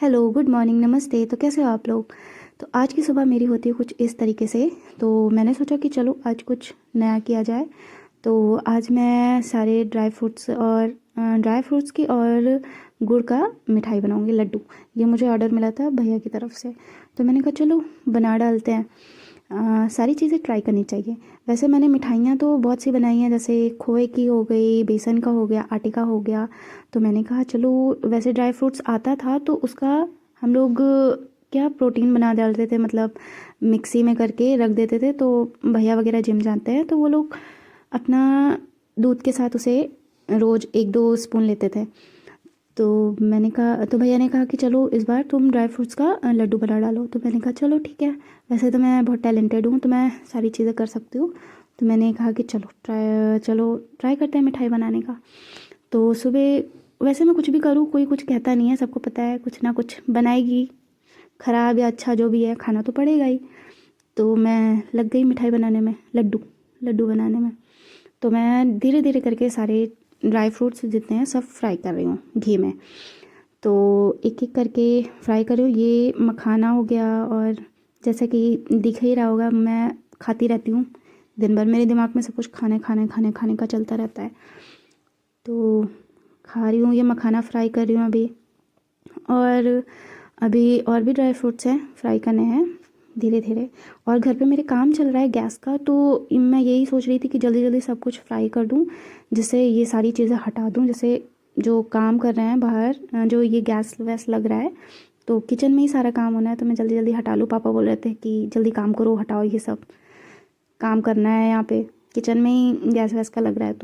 Hello, good morning, नमस्ते। तो कैसे हो आप लोग? तो आज की सुबह मेरी होती है कुछ इस तरीके से। तो मैंने सोचा कि चलो आज कुछ नया किया जाए। तो आज मैं सारे ड्राई फ्रूट्स की और गुड़ का मिठाई बनाऊंगी, लड्डू। ये मुझे ऑर्डर मिला था भैया की तरफ से। तो मैंने कहा चलो बना डालते हैं। सारी चीज़ें ट्राई करनी चाहिए। वैसे मैंने मिठाइयाँ तो बहुत सी बनाई हैं, जैसे खोए की हो गई, बेसन का हो गया, आटे का हो गया। तो मैंने कहा चलो, वैसे ड्राई फ्रूट्स आता था तो उसका हम लोग क्या प्रोटीन बना डालते थे, मतलब मिक्सी में करके रख देते थे। तो भैया वगैरह जिम जानते हैं तो वो लोग अपना दूध के साथ उसे रोज़ 1-2 स्पून लेते थे। तो मैंने कहा, तो भैया ने कहा कि चलो इस बार तुम ड्राई फ्रूट्स का लड्डू बना डालो। तो मैंने कहा चलो ठीक है। वैसे तो मैं बहुत टैलेंटेड हूँ, तो मैं सारी चीज़ें कर सकती हूँ। तो मैंने कहा कि चलो ट्राई करते हैं मिठाई बनाने का। तो सुबह वैसे मैं कुछ भी करूँ कोई कुछ कहता नहीं है, सबको पता है कुछ ना कुछ बनाएगी, ख़राब या अच्छा जो भी है खाना तो पड़ेगा ही। तो मैं लग गई मिठाई बनाने में, लड्डू लड्डू बनाने में। तो मैं धीरे धीरे करके सारे ड्राई फ्रूट्स जितने हैं सब फ्राई कर रही हूँ घी में। तो एक एक करके फ्राई कर रही हूँ। ये मखाना हो गया, और जैसे कि दिख ही रहा होगा मैं खाती रहती हूँ दिन भर, मेरे दिमाग में सब कुछ खाने खाने खाने खाने का चलता रहता है। तो खा रही हूँ, ये मखाना फ्राई कर रही हूँ अभी। और अभी और भी ड्राई फ्रूट्स हैं, फ्राई करने हैं धीरे धीरे। और घर पे मेरे काम चल रहा है गैस का, तो मैं यही सोच रही थी कि जल्दी जल्दी सब कुछ फ्राई कर दूं, जिससे ये सारी चीज़ें हटा दूं। जैसे जो काम कर रहे हैं बाहर, जो ये गैस वैस लग रहा है, तो किचन में ही सारा काम होना है, तो मैं जल्दी जल्दी हटा लूँ। पापा बोल रहे थे कि जल्दी काम करो, हटाओ ये सब काम करना है, यहाँ पे किचन में ही गैस वैस का लग रहा है।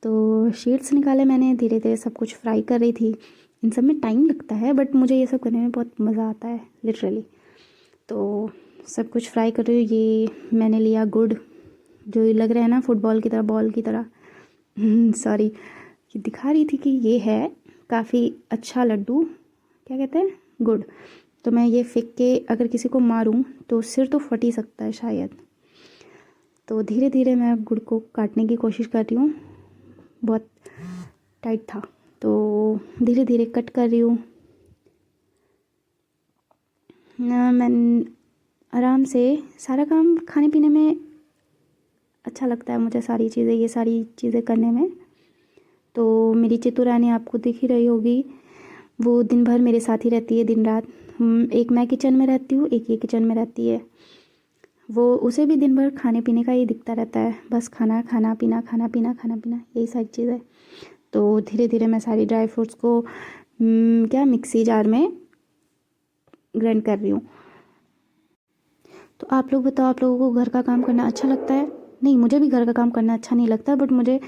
तो शीट्स निकाले मैंने, धीरे धीरे सब कुछ फ्राई कर रही थी। इन सब में टाइम लगता है, बट मुझे ये सब करने में बहुत मज़ा आता है लिटरली। तो सब कुछ फ्राई कर रही हूँ। ये मैंने लिया गुड़, जो ये लग रहा है ना फुटबॉल की तरह, बॉल की तरह। सॉरी, ये दिखा रही थी कि ये है काफ़ी अच्छा लड्डू, क्या कहते हैं, गुड़। तो मैं ये फेंक के अगर किसी को मारूं तो सिर तो फट ही सकता है शायद। तो धीरे धीरे मैं गुड़ को काटने की कोशिश कर रही हूँ, बहुत टाइट था। तो धीरे धीरे कट कर रही हूँ ना। मैं आराम से सारा काम, खाने पीने में अच्छा लगता है मुझे, सारी चीज़ें, ये सारी चीज़ें करने में। तो मेरी चित्तू रानी आपको दिख ही रही होगी, वो दिन भर मेरे साथ ही रहती है, दिन रात। एक मैं किचन में रहती हूँ, एक ये किचन में रहती है। वो उसे भी दिन भर खाने पीने का ही दिखता रहता है, बस खाना खाना पीना, खाना पीना, खाना पीना, यही सारी चीज़ें। तो धीरे धीरे मैं सारी ड्राई फ्रूट्स को क्या मिक्सी जार में ग्राइंड कर रही हूँ। तो आप लोग बताओ, आप लोगों को घर का काम करना अच्छा लगता है? नहीं, मुझे भी घर का काम करना अच्छा नहीं लगता, बट मुझे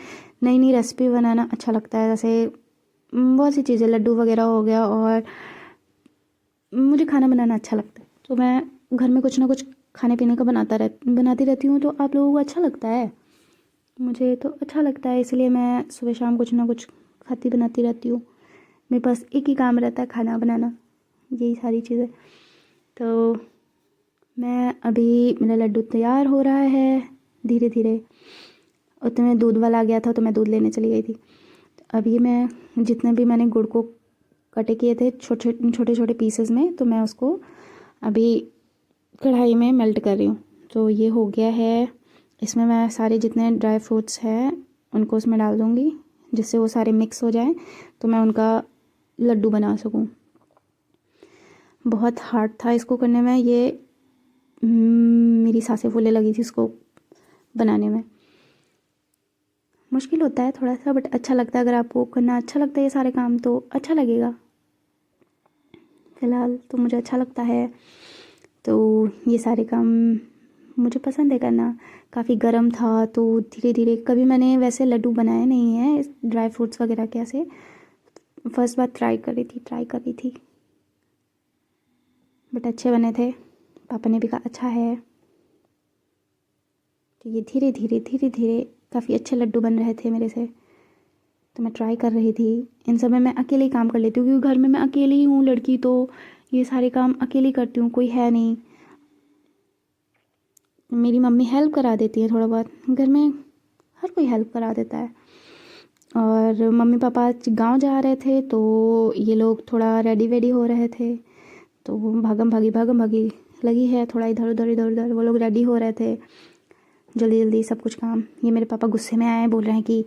नई नई रेसिपी बनाना अच्छा लगता है। जैसे बहुत सी चीज़ें, लड्डू वगैरह हो गया, और मुझे खाना बनाना अच्छा लगता है। तो मैं घर में कुछ ना कुछ खाने पीने का बनाती रहती हूँ। तो आप लोगों को अच्छा लगता है? मुझे तो अच्छा लगता है, इसलिए मैं सुबह शाम कुछ ना कुछ खाती बनाती रहती हूँ। मेरे पास एक ही काम रहता है, खाना बनाना, यही सारी चीज़ें। तो मैं अभी, मेरा लड्डू तैयार हो रहा है धीरे धीरे। उतने में दूध वाला आ गया था, तो मैं दूध लेने चली गई थी। अभी मैं जितने भी मैंने गुड़ को कटे किए थे छोटे छोटे छोटे पीसेस में, तो मैं उसको अभी कढ़ाई में मेल्ट कर रही हूँ। तो ये हो गया है। इसमें मैं सारे जितने ड्राई फ्रूट्स हैं उनको उसमें डाल दूँगी, जिससे वो सारे मिक्स हो जाएं, तो मैं उनका लड्डू बना सकूँ। बहुत हार्ड था इसको करने में, ये मेरी सांसें फूलने लगी थी इसको बनाने में। मुश्किल होता है थोड़ा सा, बट अच्छा लगता है। अगर आपको करना अच्छा लगता है ये सारे काम, तो अच्छा लगेगा। फ़िलहाल तो मुझे अच्छा लगता है। तो ये सारे काम मुझे पसंद है करना। काफ़ी गर्म था, तो धीरे धीरे, कभी मैंने वैसे लड्डू बनाए नहीं हैं ड्राई फ्रूट्स वगैरह के, ऐसे फर्स्ट बार ट्राई कर रही थी, बट अच्छे बने थे। पापा ने भी कहा अच्छा है। तो ये धीरे धीरे धीरे धीरे काफ़ी अच्छे लड्डू बन रहे थे मेरे से। तो मैं ट्राई कर रही थी। इन सब में मैं अकेले ही काम कर लेती हूँ, क्योंकि घर में मैं अकेली ही हूँ लड़की, तो ये सारे काम अकेली करती हूँ, कोई है नहीं। मेरी मम्मी हेल्प करा देती है थोड़ा बहुत, घर में हर कोई हेल्प करा देता है। और मम्मी पापा आज गांव जा रहे थे, तो ये लोग थोड़ा रेडी वेडी हो रहे थे। तो भागम भागी लगी है, थोड़ा इधर उधर इधर उधर वो लोग रेडी हो रहे थे, जल्दी जल्दी सब कुछ काम। ये मेरे पापा गुस्से में आए, बोल रहे हैं कि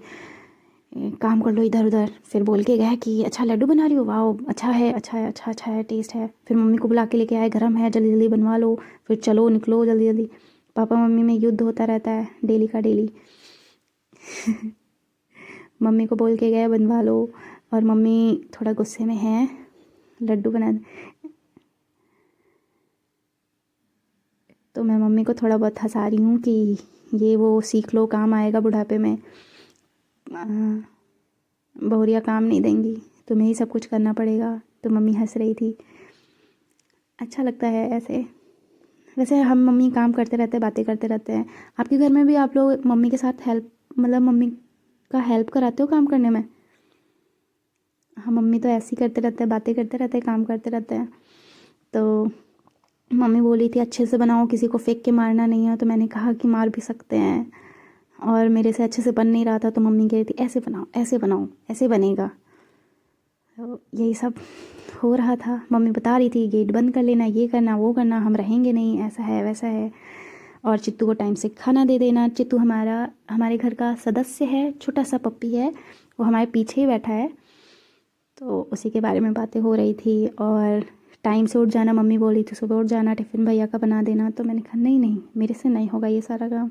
काम कर लो इधर उधर। फिर बोल के गए कि अच्छा लड्डू बना रही हो, वाह अच्छा है अच्छा है अच्छा है टेस्ट है। फिर मम्मी को बुला के लेके आए, गरम है जल्दी जल्दी बनवा लो, फिर चलो निकलो जल्दी जल्दी। पापा मम्मी में युद्ध होता रहता है डेली का डेली। मम्मी को बोल के गए बनवा लो, और मम्मी थोड़ा गुस्से में है, लड्डू बना। तो मैं मम्मी को थोड़ा बहुत हंसा रही हूँ कि ये वो सीख लो, काम आएगा बुढ़ापे में। बहुरिया काम नहीं देंगी, तुम्हें ही सब कुछ करना पड़ेगा। तो मम्मी हंस रही थी। अच्छा लगता है ऐसे। वैसे हम मम्मी काम करते रहते हैं, बातें करते रहते हैं। आपके घर में भी आप लोग मम्मी के साथ हेल्प, मतलब मम्मी का हेल्प कराते हो काम करने में? हाँ, मम्मी तो ऐसे ही करते रहते हैं, बातें करते रहते हैं, काम करते रहते हैं। तो मम्मी बोली थी अच्छे से बनाओ, किसी को फेंक के मारना नहीं है। तो मैंने कहा कि मार भी सकते हैं, और मेरे से अच्छे से बन नहीं रहा था। तो मम्मी कह रही थी ऐसे बनाओ ऐसे बनाओ, ऐसे बनेगा। तो यही सब हो रहा था। मम्मी बता रही थी गेट बंद कर लेना, ये करना वो करना, हम रहेंगे नहीं, ऐसा है वैसा है। और चित्तू को टाइम से खाना दे देना। चित्तू हमारे घर का सदस्य है, छोटा सा पप्पी है, वो हमारे पीछे ही बैठा है। तो उसी के बारे में बातें हो रही थी। और टाइम से उठ जाना, मम्मी बोली थी सुबह उठ जाना, टिफ़िन भैया का बना देना। तो मैंने कहा नहीं नहीं, मेरे से नहीं होगा ये सारा काम।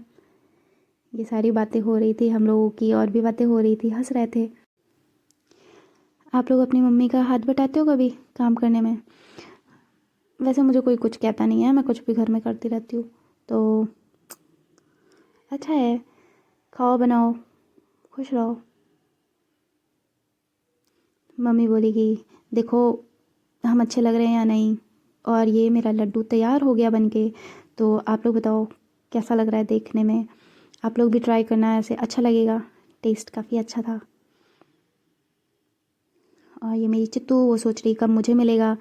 ये सारी बातें हो रही थी हम लोगों की, और भी बातें हो रही थी, हंस रहे थे। आप लोग अपनी मम्मी का हाथ बटाते हो कभी काम करने में? वैसे मुझे कोई कुछ कहता नहीं है, मैं कुछ भी घर में करती रहती हूँ। तो अच्छा है, खाओ बनाओ, खुश रहो। मम्मी बोली कि देखो हम अच्छे लग रहे हैं या नहीं, और ये मेरा लड्डू तैयार हो गया बन के। तो आप लोग बताओ कैसा लग रहा है देखने में। आप लोग भी ट्राई करना, ऐसे अच्छा लगेगा, टेस्ट काफ़ी अच्छा था। और ये मेरी चित्तू, वो सोच रही कब मुझे मिलेगा।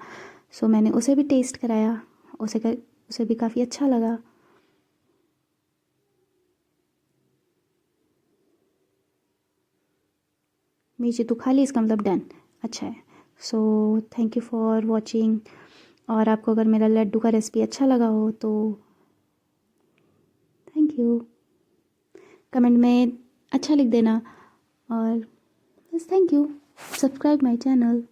सो मैंने उसे भी टेस्ट कराया, उसे भी काफ़ी अच्छा लगा। मेरी चित्तू खा ली, इसका मतलब डन, अच्छा है। So thank you for watching. और आपको अगर मेरा लड्डू का रेसिपी अच्छा लगा हो तो थैंक यू, कमेंट में अच्छा लिख देना। और बस thank you, subscribe my channel.